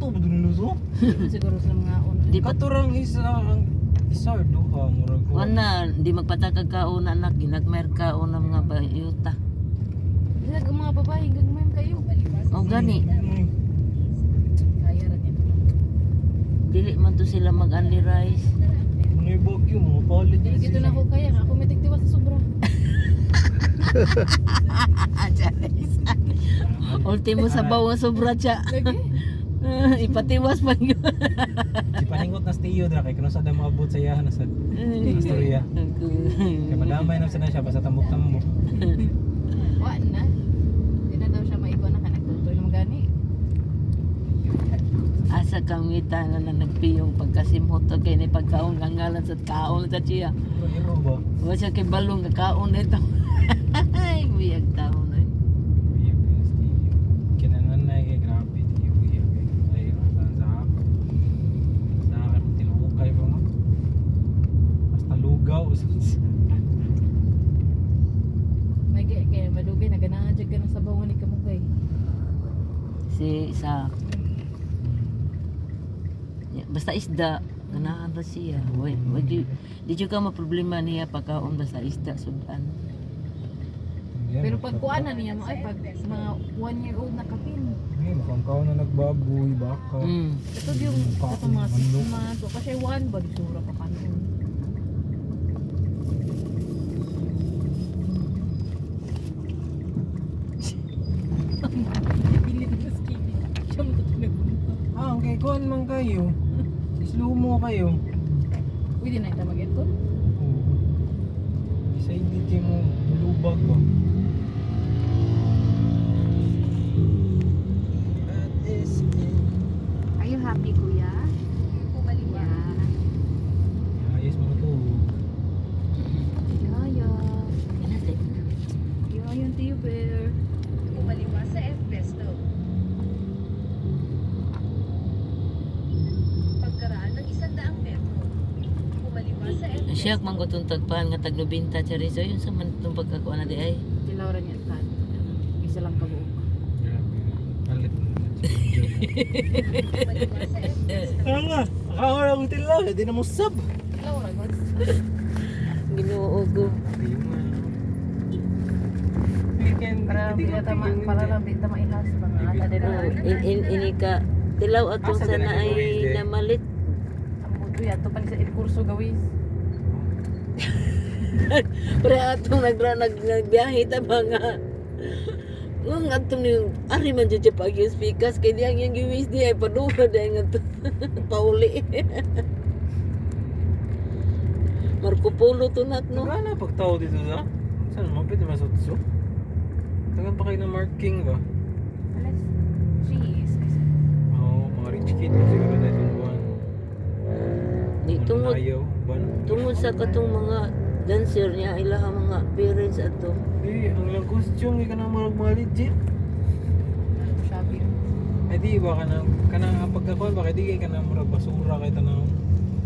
to ba niluso? Siguro sa mga on. Di pa Katurang isa ang isa or duha murag ko. Wana, di magpatakag kaon anak, ginagmer kaon ng mga bayuta. Isa ang mga babae gagmay kayo. O gani, Kaya ra nito. dili man to sila mag-only rice. Ano yung bagyo mo? Palit Dili gito na ako kaya nga ako may tigtiwas sa sobra. Ultimo sa bawang sobra siya. Lagi. Ipatiwas pa yun. Si paningot na stiyo dra kay kuno sa damo abot sa yahan na sa istorya. Kay madamay na sana siya basta tambok-tambok. Wa na. Di na daw siya maigwa na ka nagtutoy ng gani. Asa kang ngita nga na nagpiyong pagkasimhot kay ni pagkaon nga ngalan sa kaon sa siya. Iro ba? Wa siya kay balong nga kaon nito. Ay, buyag taon ay. Kinananay kay grabe tiyo kay ay rasan sa ako. Sa akin tinukay pa mo. Basta lugaw. May kaya madugay na ganahan jud ka ng sabaw ni kamugay. Si sa basta isda ganahan ra siya. Wa di jud ka maproblema niya pagkaon basta isda sudan. Pero pag kuan na niya mo ay pag mga 1-year-old na kapin. Ngayon, kung kao na nagbaboy, baka. Ito yung ito mga 6 months o kasi 1 ba sura pa kanon. Pilit na skibby. Siya mo tinagunta. Ah, okay, kuhan man kayo. Slow mo kayo. Pwede na ita mag-aircon? Oo. Isa hindi mo lubag ba? Are you happy, kuya? Pumaliwa. Ayos mga to. Yaya. Yaya yung Tio Bear. Pumaliwa sa F-Pesto. Pagkaraan ng 100 metro. Pumaliwa sa F-Pesto. Siya man ko tong tagpahan nga tag 90 charizo yun sa man tong pagkakuan na di ay. Tilaw ra niya tan. Isa lang kabuok. Grabe. Palit mo. Pumaliwa sa F-Pesto. Kaya nga, akawala ko tilaw. Hindi na mo sab. Tilaw ra god. Ginoo ko. Hindi mo nga. Weekend. Para lang bita maihas mga ata din Ini ka tilaw atong Asa sana din ang ay gawin, eh? namalit. Ang mudo ya to pa ni sa kurso gawis. Pero atong nagbiyahe ta mga Nung atong ni ari man jud pag yung speakers kay diyang yung giwis di ay padura di nga pauli. Marco Polo tunat no. Nagana pagtao dito sa? Saan mo? Pwede masutso? Tagan pa kayo ng marking ba? Alas. Cheese. Oo, mga rich kid na siguro na itong buwan. Di tungod Ayaw, buwan. tungod sa katong mga dancer niya ilaha mga parents ato. Di, ang lang costume, di ka na mga legit. Shabby. Eh di ba ka na pagkakuan ba, kaya di ka na murag basura kay tanaw.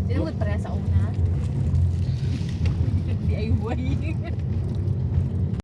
Tinugod pareha sa una. DIY.